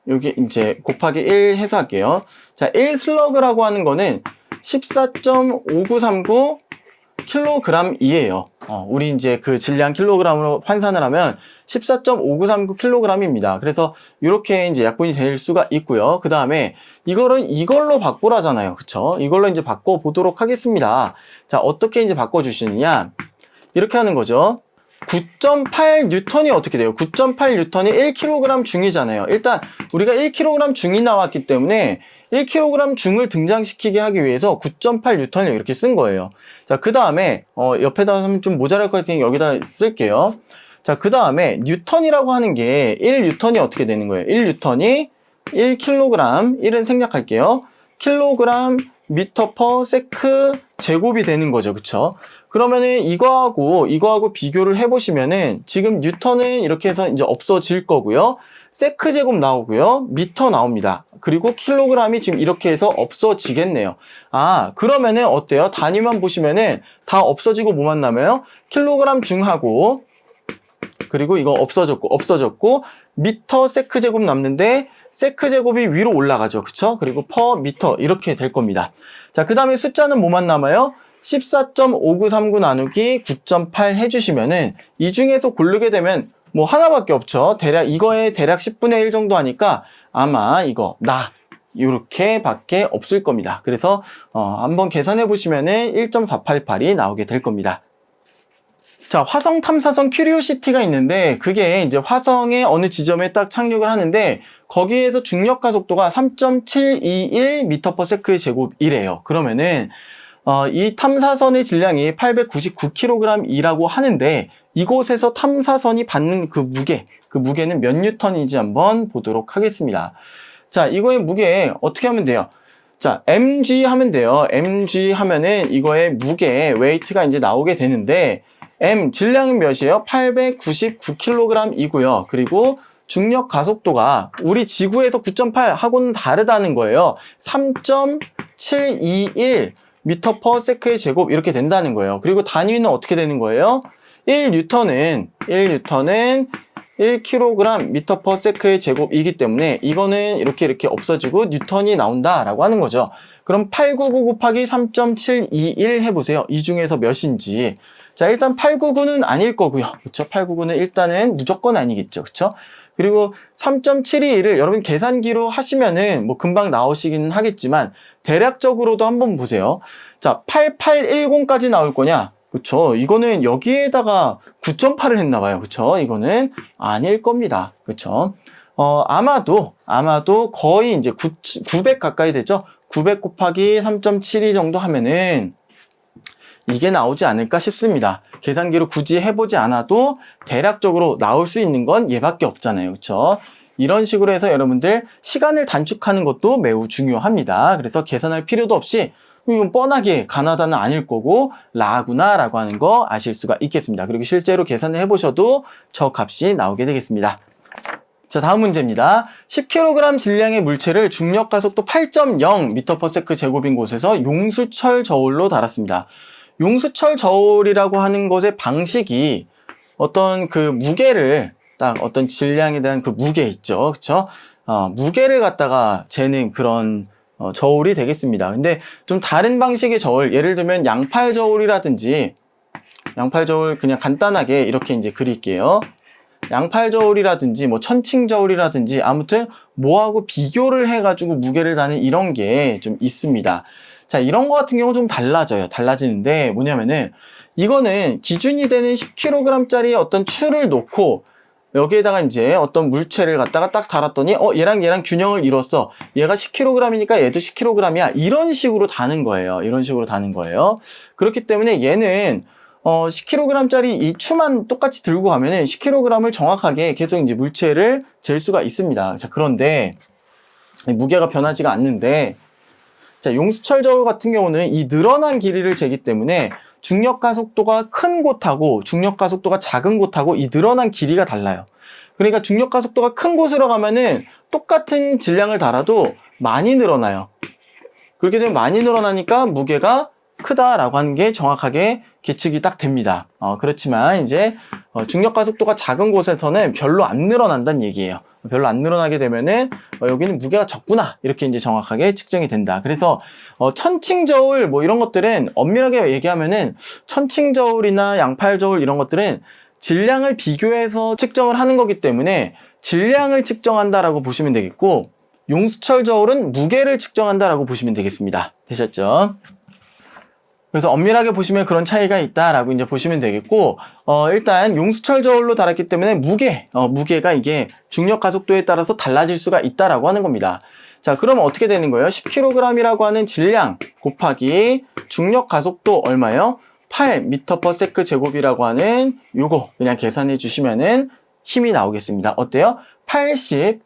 여기 이제 곱하기 1 해서 할게요. 자, 1슬러그라고 하는 거는 14.59kg이에요. 우리 이제 그 질량 킬로그램으로 환산을 하면 14.5939kg입니다. 그래서 이렇게 이제 약분이 될 수가 있고요. 그 다음에 이걸로 바꾸라잖아요. 그쵸? 이걸로 이제 바꿔보도록 하겠습니다. 자, 어떻게 이제 바꿔주시느냐. 이렇게 하는 거죠. 9.8N이 어떻게 돼요? 9.8N이 1kg 중이잖아요. 일단 우리가 1kg 중이 나왔기 때문에 1kg 중을 등장시키게 하기 위해서 9.8N을 이렇게 쓴 거예요. 자, 그 다음에 옆에다 하면 좀 모자랄 것 같으니 여기다 쓸게요. 자, 그 다음에 뉴턴이라고 하는 게 1뉴턴이 어떻게 되는 거예요? 1뉴턴이 1kg, 1은 생략할게요. 킬로그램 미터 퍼 세크 제곱이 되는 거죠. 그쵸? 그러면은 이거하고 비교를 해보시면은 지금 뉴턴은 이렇게 해서 이제 없어질 거고요. 세크 제곱 나오고요. 미터 나옵니다. 그리고 킬로그램이 지금 이렇게 해서 없어지겠네요. 그러면은 어때요? 단위만 보시면은 다 없어지고 뭐만 남아요? 킬로그램 중하고, 그리고 이거 없어졌고, 미터 세크 제곱 남는데, 세크 제곱이 위로 올라가죠. 그쵸? 그리고 퍼 미터 이렇게 될 겁니다. 자, 그 다음에 숫자는 뭐만 남아요? 14.5939 나누기 9.8 해주시면은 이 중에서 고르게 되면 뭐 하나밖에 없죠. 이거에 대략 10분의 1 정도 하니까 아마 이렇게 밖에 없을 겁니다. 그래서 한번 계산해 보시면은 1.488이 나오게 될 겁니다. 자, 화성 탐사선 큐리오시티가 있는데 그게 이제 화성의 어느 지점에 딱 착륙을 하는데 거기에서 중력 가속도가 3.721m/s의 제곱이래요. 그러면은 이 탐사선의 질량이 899kg이라고 하는데 이곳에서 탐사선이 받는 그 무게는 몇 뉴턴인지 한번 보도록 하겠습니다. 자, 이거의 무게 어떻게 하면 돼요? 자, mg 하면 돼요. mg 하면은 이거의 무게, 웨이트가 이제 나오게 되는데 질량은 몇이에요? 899kg이고요. 그리고 중력 가속도가 우리 지구에서 9.8 하고는 다르다는 거예요. 3.721 미터 퍼 세크의 제곱 이렇게 된다는 거예요. 그리고 단위는 어떻게 되는 거예요? 1뉴턴은 1kg 미터 퍼 세크의 제곱이기 때문에 이거는 이렇게 없어지고 뉴턴이 나온다라고 하는 거죠. 그럼 899 곱하기 3.721 해보세요. 이 중에서 몇인지. 자, 일단 899는 아닐 거고요. 그쵸? 899는 일단은 무조건 아니겠죠. 그쵸? 그리고 3.721을 여러분 계산기로 하시면은 뭐 금방 나오시긴 하겠지만 대략적으로도 한번 보세요. 자, 8810까지 나올 거냐? 그쵸? 이거는 여기에다가 9.8을 했나 봐요. 그쵸? 이거는 아닐 겁니다. 그쵸? 아마도 거의 이제 900 가까이 되죠? 900 곱하기 3.72 정도 하면은 이게 나오지 않을까 싶습니다. 계산기로 굳이 해보지 않아도 대략적으로 나올 수 있는 건 얘밖에 없잖아요. 그쵸? 이런 식으로 해서 여러분들 시간을 단축하는 것도 매우 중요합니다. 그래서 계산할 필요도 없이 이건 뻔하게 가나다는 아닐 거고 라구나 라고 하는 거 아실 수가 있겠습니다. 그리고 실제로 계산을 해보셔도 저 값이 나오게 되겠습니다. 자, 다음 문제입니다. 10kg 질량의 물체를 중력 가속도 8.0m/s 제곱인 곳에서 용수철 저울로 달았습니다. 용수철 저울이라고 하는 것의 방식이 어떤 그 무게를 딱 어떤 질량에 대한 그 무게 있죠. 그쵸? 무게를 갖다가 재는 그런 저울이 되겠습니다. 근데 좀 다른 방식의 저울, 예를 들면 양팔 저울이라든지 양팔 저울 그냥 간단하게 이렇게 이제 그릴게요. 양팔 저울이라든지 뭐 천칭 저울이라든지 아무튼 뭐하고 비교를 해가지고 무게를 다는 이런 게 좀 있습니다. 자, 이런 거 같은 경우 좀 달라지는데 뭐냐면은 이거는 기준이 되는 10kg짜리 어떤 추를 놓고 여기에다가 이제 어떤 물체를 갖다가 딱 달았더니 얘랑 균형을 이뤘어. 얘가 10kg이니까 얘도 10kg이야. 이런 식으로 다는 거예요. 이런 식으로 다는 거예요. 그렇기 때문에 얘는 10kg짜리 이 추만 똑같이 들고 가면은 10kg을 정확하게 계속 이제 물체를 잴 수가 있습니다. 자, 그런데 무게가 변하지가 않는데, 자, 용수철 저울 같은 경우는 이 늘어난 길이를 재기 때문에 중력 가속도가 큰 곳하고 중력 가속도가 작은 곳하고 이 늘어난 길이가 달라요. 그러니까 중력 가속도가 큰 곳으로 가면은 똑같은 질량을 달아도 많이 늘어나요. 그렇게 되면 많이 늘어나니까 무게가 크다라고 하는 게 정확하게 계측이 딱 됩니다. 그렇지만 이제 중력 가속도가 작은 곳에서는 별로 안 늘어난다는 얘기예요. 별로 안 늘어나게 되면은 여기는 무게가 적구나 이렇게 이제 정확하게 측정이 된다. 그래서 천칭 저울 뭐 이런 것들은 엄밀하게 얘기하면은 천칭 저울이나 양팔 저울 이런 것들은 질량을 비교해서 측정을 하는 거기 때문에 질량을 측정한다라고 보시면 되겠고, 용수철 저울은 무게를 측정한다라고 보시면 되겠습니다. 되셨죠? 그래서 엄밀하게 보시면 그런 차이가 있다라고 이제 보시면 되겠고, 일단 용수철 저울로 달았기 때문에 무게가 이게 중력 가속도에 따라서 달라질 수가 있다라고 하는 겁니다. 자, 그러면 어떻게 되는 거예요? 10kg이라고 하는 질량 곱하기 중력 가속도 얼마예요? 8m/s 제곱이라고 하는 요거 그냥 계산해 주시면은 힘이 나오겠습니다. 어때요? 80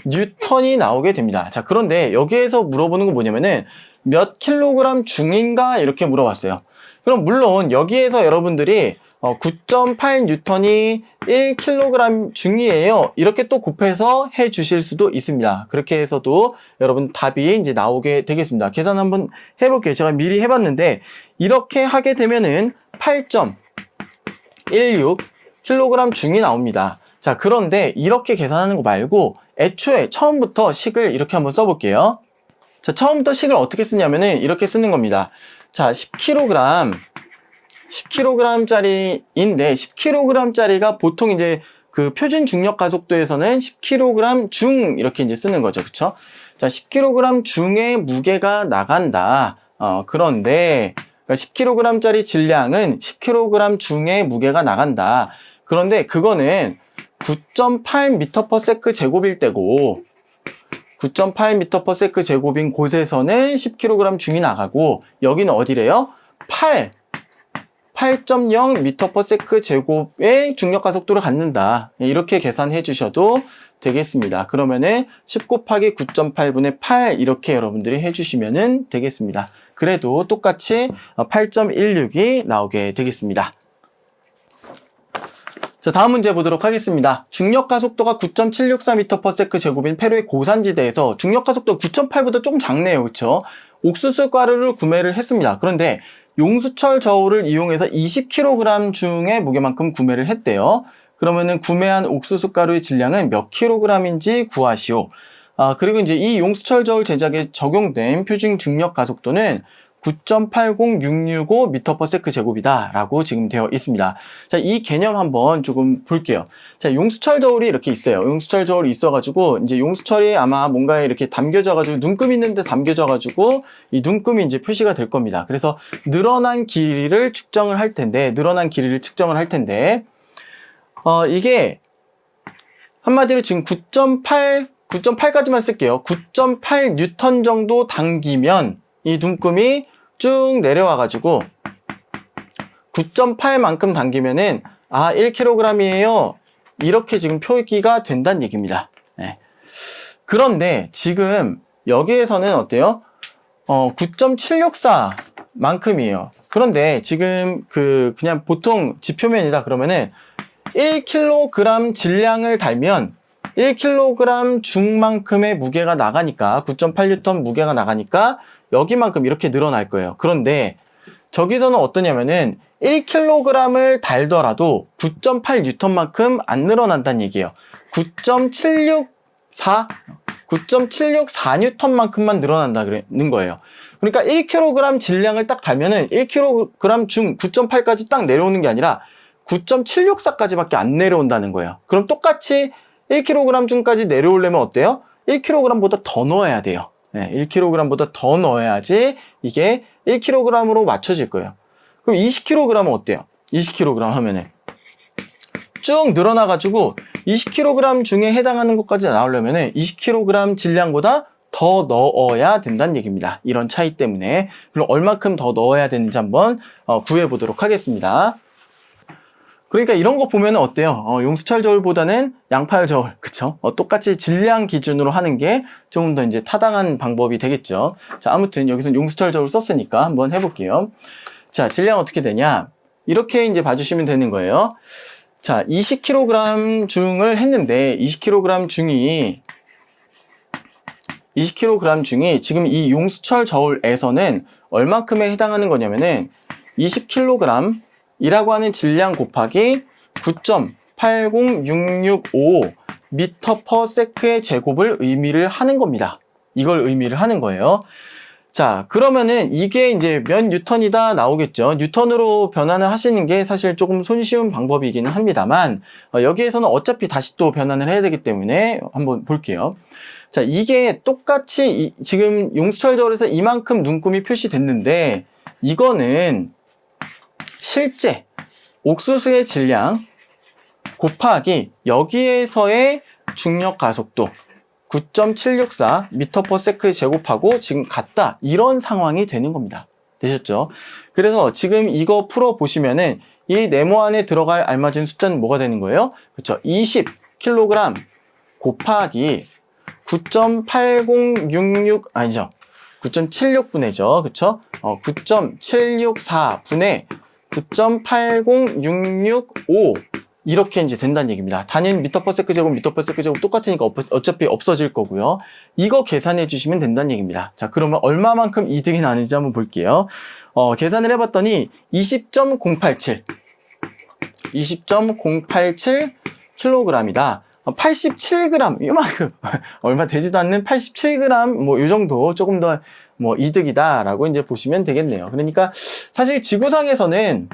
뉴턴이 나오게 됩니다. 자, 그런데 여기에서 물어보는 건 뭐냐면은 몇 킬로그램 중인가 이렇게 물어봤어요. 그럼 물론 여기에서 여러분들이 9.8 뉴턴이 1kg 중이에요. 이렇게 또 곱해서 해 주실 수도 있습니다. 그렇게 해서도 여러분 답이 이제 나오게 되겠습니다. 계산 한번 해볼게요. 제가 미리 해봤는데 이렇게 하게 되면은 8.16kg 중이 나옵니다. 자, 그런데 이렇게 계산하는 거 말고 애초에 처음부터 식을 이렇게 한번 써볼게요. 자, 처음부터 식을 어떻게 쓰냐면은 이렇게 쓰는 겁니다. 자, 10kg짜리인데 10kg짜리가 보통 이제 그 표준 중력 가속도에서는 10kg 중 이렇게 이제 쓰는 거죠. 그쵸? 자, 10kg 중의 무게가 나간다. 그런데 그러니까 10kg짜리 질량은 10kg 중의 무게가 나간다. 그런데 그거는 9.8m/s 제곱일 때고 9.8m/s 제곱인 곳에서는 10kg 중이 나가고 여기는 어디래요? 8.0m/s 제곱의 중력 가속도를 갖는다. 이렇게 계산해 주셔도 되겠습니다. 그러면은 10 곱하기 9.8분의 8 이렇게 여러분들이 해주시면 되겠습니다. 그래도 똑같이 8.16이 나오게 되겠습니다. 자, 다음 문제 보도록 하겠습니다. 중력 가속도가 9.764m/s 제곱인 페루의 고산지대에서 중력 가속도 9.8보다 조금 작네요. 그렇죠? 옥수수 가루를 구매를 했습니다. 그런데 용수철 저울을 이용해서 20kg 중의 무게만큼 구매를 했대요. 그러면은 구매한 옥수수 가루의 질량은 몇 kg인지 구하시오. 그리고 이제 이 용수철 저울 제작에 적용된 표준 중력 가속도는 9.80665m/s 제곱이다 라고 지금 되어 있습니다. 자, 이 개념 한번 조금 볼게요. 자, 용수철 저울이 이렇게 있어요. 용수철 저울이 있어가지고 이제 용수철이 아마 뭔가에 이렇게 담겨져가지고 눈금 있는데 담겨져가지고 이 눈금이 이제 표시가 될 겁니다. 그래서 늘어난 길이를 측정을 할 텐데 이게 한마디로 지금 9.8까지만 쓸게요. 9.8 뉴턴 정도 당기면 이 눈금이 쭉 내려와가지고 9.8만큼 당기면은 1kg이에요. 이렇게 지금 표기가 된다는 얘기입니다. 네. 그런데 지금 여기에서는 어때요? 9.764만큼이에요. 그런데 지금 그냥 보통 지표면이다 그러면은 1kg 질량을 달면 1kg 중만큼의 무게가 나가니까 9.8N 무게가 나가니까 여기만큼 이렇게 늘어날 거예요. 그런데 저기서는 어떠냐면은 1kg을 달더라도 9.8N만큼 안 늘어난다는 얘기예요. 9.764N만큼만 늘어난다는 거예요. 그러니까 1kg 질량을 딱 달면은 1kg 중 9.8까지 딱 내려오는 게 아니라 9.764까지밖에 안 내려온다는 거예요. 그럼 똑같이 1kg 중까지 내려오려면 어때요? 1kg보다 더 넣어야 돼요. 네, 1kg보다 더 넣어야지 이게 1kg으로 맞춰질 거예요. 그럼 20kg은 어때요? 20kg 하면은 쭉 늘어나가지고 20kg 중에 해당하는 것까지 나오려면 20kg 질량보다 더 넣어야 된다는 얘기입니다. 이런 차이 때문에. 그럼 얼마큼 더 넣어야 되는지 한번 구해보도록 하겠습니다. 그러니까 이런 거 보면 어때요? 용수철 저울보다는 양팔 저울, 그쵸? 똑같이 질량 기준으로 하는 게 조금 더 이제 타당한 방법이 되겠죠. 자, 아무튼 여기서 용수철 저울 썼으니까 한번 해볼게요. 자, 질량 어떻게 되냐? 이렇게 이제 봐주시면 되는 거예요. 자, 20kg 중을 했는데 20kg 중이 지금 이 용수철 저울에서는 얼마큼에 해당하는 거냐면은 20kg 이라고 하는 질량 곱하기 9.80665 m/s의 제곱을 의미를 하는 겁니다. 이걸 의미를 하는 거예요. 자, 그러면은 이게 이제 몇 뉴턴이다 나오겠죠. 뉴턴으로 변환을 하시는 게 사실 조금 손쉬운 방법이기는 합니다만, 여기에서는 어차피 다시 또 변환을 해야 되기 때문에 한번 볼게요. 자, 이게 똑같이 지금 용수철 저울에서 이만큼 눈금이 표시됐는데, 이거는 실제 옥수수의 질량 곱하기 여기에서의 중력 가속도 9.764 m/s의 제곱하고 지금 같다, 이런 상황이 되는 겁니다. 되셨죠? 그래서 지금 이거 풀어 보시면은 이 네모 안에 들어갈 알맞은 숫자는 뭐가 되는 거예요? 그렇죠? 20kg 곱하기 9.8066 아니죠, 9.76분의죠. 그렇죠? 9.764분의 9.80665 이렇게 이제 된다는 얘기입니다. 단위는 m/s 제곱, m/s 제곱 똑같으니까 어차피 없어질 거고요. 이거 계산해 주시면 된다는 얘기입니다. 자, 그러면 얼마만큼 이득이 나는지 한번 볼게요. 계산을 해봤더니 20.087kg이다. 87g, 이만큼 얼마 되지도 않는 87g 뭐 이 정도 조금 더 뭐 이득이다라고 이제 보시면 되겠네요. 그러니까 사실 지구상에서는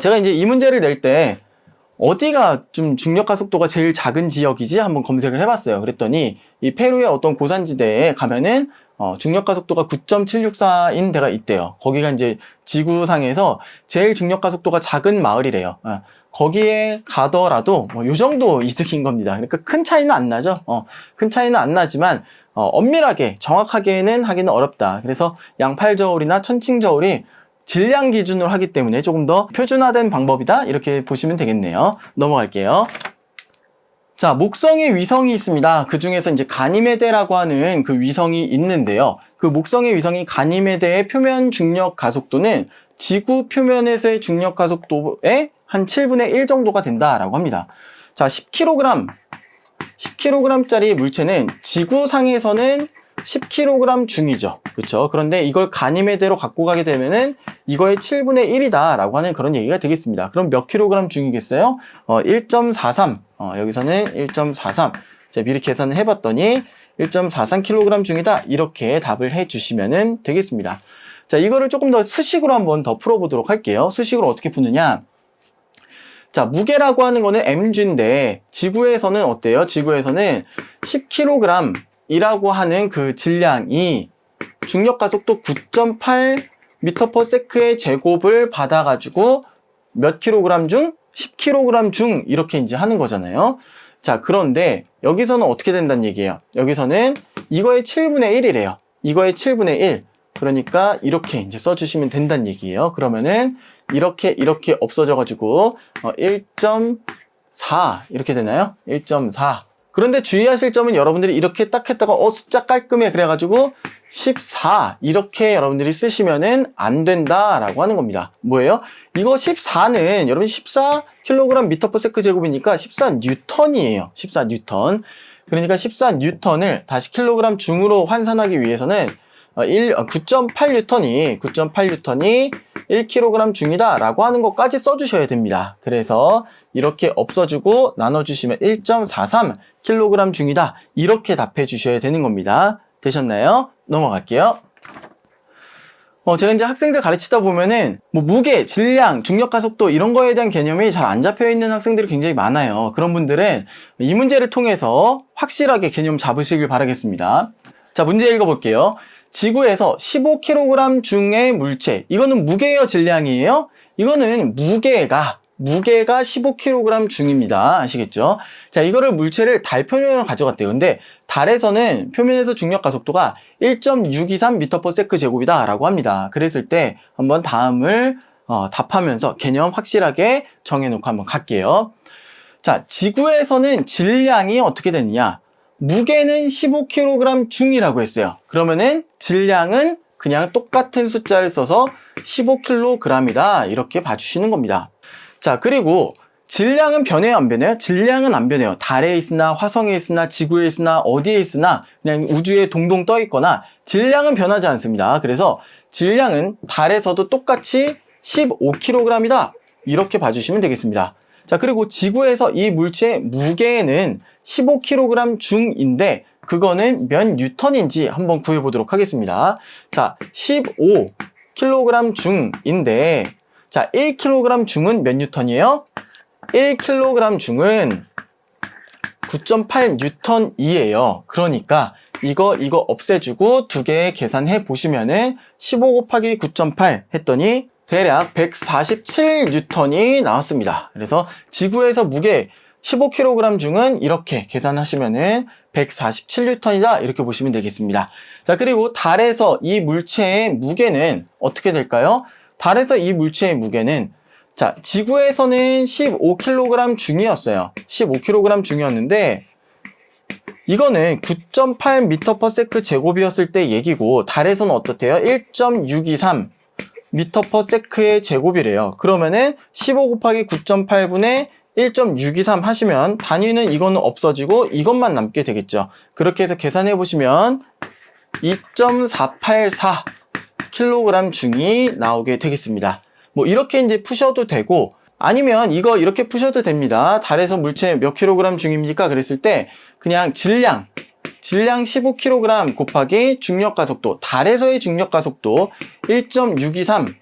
제가 이제 이 문제를 낼 때 어디가 좀 중력 가속도가 제일 작은 지역이지 한번 검색을 해봤어요. 그랬더니 이 페루의 어떤 고산지대에 가면은 중력 가속도가 9.764인 데가 있대요. 거기가 이제 지구상에서 제일 중력 가속도가 작은 마을이래요. 거기에 가더라도 뭐 요 정도 이득인 겁니다. 그러니까 큰 차이는 안 나죠. 큰 차이는 안 나지만 엄밀하게 정확하게는 하기는 어렵다. 그래서 양팔 저울이나 천칭 저울이 질량 기준으로 하기 때문에 조금 더 표준화된 방법이다, 이렇게 보시면 되겠네요. 넘어갈게요. 자, 목성의 위성이 있습니다. 그 중에서 이제 가니메데라고 하는 그 위성이 있는데요. 그 목성의 위성이 가니메데의 표면 중력 가속도는 지구 표면에서의 중력 가속도의 한 7분의 1 정도가 된다라고 합니다. 자, 10kg짜리 물체는 지구상에서는 10kg 중이죠. 그렇죠? 그런데 이걸 가니메데로 갖고 가게 되면은 이거의 7분의 1이다 라고 하는 그런 얘기가 되겠습니다. 그럼 몇 kg 중이겠어요? 1.43. 여기서는 1.43. 자, 미리 계산을 해봤더니 1.43kg 중이다, 이렇게 답을 해주시면 되겠습니다. 자, 이거를 조금 더 수식으로 한번 더 풀어보도록 할게요. 수식으로 어떻게 푸느냐? 자, 무게라고 하는 거는 mg인데 지구에서는 어때요? 지구에서는 10kg 이라고 하는 그 질량이 중력 가속도 9.8 m/s의 제곱을 받아가지고 몇 kg 중? 10kg 중, 이렇게 이제 하는 거잖아요. 자, 그런데 여기서는 어떻게 된다는 얘기예요? 여기서는 이거의 7분의 1이래요. 이거의 7분의 1. 그러니까 이렇게 이제 써주시면 된다는 얘기예요. 그러면은 이렇게 없어져가지고 1.4 이렇게 되나요? 1.4. 그런데 주의하실 점은 여러분들이 이렇게 딱 했다가 숫자 깔끔해 그래가지고 14 이렇게 여러분들이 쓰시면은 안 된다라고 하는 겁니다. 뭐예요? 이거 14는 여러분 14kg m/s 제곱이니까 14N이에요. 14N. 그러니까 14N을 다시 킬로그램 중으로 환산하기 위해서는 9.8N이 1kg 중이다 라고 하는 것까지 써주셔야 됩니다. 그래서 이렇게 없어지고 나눠주시면 1.43kg 중이다, 이렇게 답해 주셔야 되는 겁니다. 되셨나요? 넘어갈게요. 제가 이제 학생들 가르치다 보면은 뭐 무게, 질량, 중력 가속도 이런 거에 대한 개념이 잘 안 잡혀 있는 학생들이 굉장히 많아요. 그런 분들은 이 문제를 통해서 확실하게 개념 잡으시길 바라겠습니다. 자, 문제 읽어볼게요. 지구에서 15kg 중의 물체, 이거는 무게예요, 질량이에요? 이거는 무게가 무게가 15kg 중입니다. 아시겠죠? 자, 이거를 물체를 달 표면으로 가져갔대요. 근데 달에서는 표면에서 중력 가속도가 1.623m/s 제곱이다 라고 합니다. 그랬을 때 한번 다음을 답하면서 개념 확실하게 정해놓고 한번 갈게요. 자, 지구에서는 질량이 어떻게 되느냐? 무게는 15kg 중이라고 했어요. 그러면은 질량은 그냥 똑같은 숫자를 써서 15kg이다 이렇게 봐주시는 겁니다. 자, 그리고 질량은 변해요, 안 변해요? 질량은 안 변해요. 달에 있으나 화성에 있으나 지구에 있으나 어디에 있으나 그냥 우주에 동동 떠 있거나 질량은 변하지 않습니다. 그래서 질량은 달에서도 똑같이 15kg이다 이렇게 봐주시면 되겠습니다. 자, 그리고 지구에서 이 물체의 무게는 15kg 중인데 그거는 몇 뉴턴인지 한번 구해보도록 하겠습니다. 자, 15kg 중인데 자, 1kg 중은 몇 뉴턴이에요? 1kg 중은 9.8 뉴턴이에요. 그러니까 이거 없애주고 두 개 계산해 보시면은 15 곱하기 9.8 했더니 대략 147 뉴턴이 나왔습니다. 그래서 지구에서 무게 15kg 중은 이렇게 계산하시면은 147 뉴턴이다 이렇게 보시면 되겠습니다. 자, 그리고 달에서 이 물체의 무게는 어떻게 될까요? 달에서 이 물체의 무게는 자, 지구에서는 15kg 중이었어요. 15kg 중이었는데 이거는 9.8m/s 제곱이었을 때 얘기고 달에서는 어떻대요? 1.623 m/s의 제곱이래요. 그러면은 15 곱하기 9.8분의 1.623 하시면 단위는 이거는 없어지고 이것만 남게 되겠죠. 그렇게 해서 계산해 보시면 2.484kg 중이 나오게 되겠습니다. 뭐 이렇게 이제 푸셔도 되고 아니면 이거 이렇게 푸셔도 됩니다. 달에서 물체 몇 kg 중입니까? 그랬을 때 그냥 질량 15kg 곱하기 중력 가속도, 달에서의 중력 가속도 1.623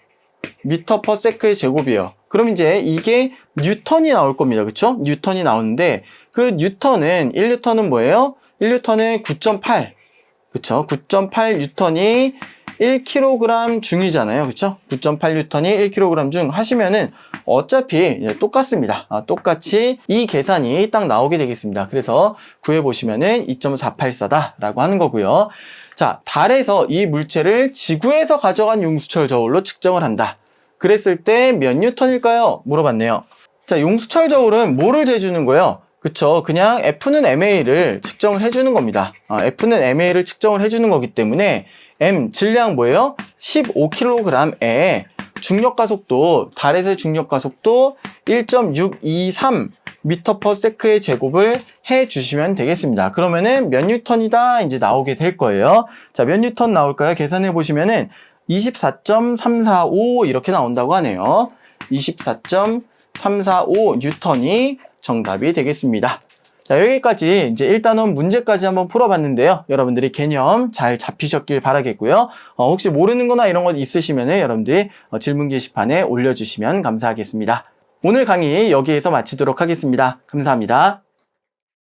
m/s의 제곱이에요. 그럼 이제 이게 뉴턴이 나올 겁니다. 그쵸? 뉴턴이 나오는데 그 뉴턴은 1뉴턴은 뭐예요? 1뉴턴은 9.8 그쵸? 9.8 뉴턴이 1kg 중이잖아요. 그쵸? 9.8 뉴턴이 1kg 중 하시면은 어차피 똑같습니다. 똑같이 이 계산이 딱 나오게 되겠습니다. 그래서 구해보시면은 2.484다 라고 하는 거고요. 자, 달에서 이 물체를 지구에서 가져간 용수철 저울로 측정을 한다. 그랬을 때 몇 뉴턴일까요? 물어봤네요. 자, 용수철 저울은 뭐를 재주는 거예요? 그쵸? 그냥 F는 MA를 측정을 해주는 겁니다. F는 MA를 측정을 해주는 거기 때문에 M, 질량 뭐예요? 15kg에 중력가속도, 달에서의 중력가속도 1.623 m/s의 제곱을 해주시면 되겠습니다. 그러면은 몇 뉴턴이다 이제 나오게 될 거예요. 자, 몇 뉴턴 나올까요? 계산해 보시면은 24.345 이렇게 나온다고 하네요. 24.345 뉴턴이 정답이 되겠습니다. 자, 여기까지 이제 1단원 문제까지 한번 풀어봤는데요. 여러분들이 개념 잘 잡히셨길 바라겠고요. 혹시 모르는 거나 이런 거 있으시면은 여러분들이 질문 게시판에 올려주시면 감사하겠습니다. 오늘 강의 여기에서 마치도록 하겠습니다. 감사합니다.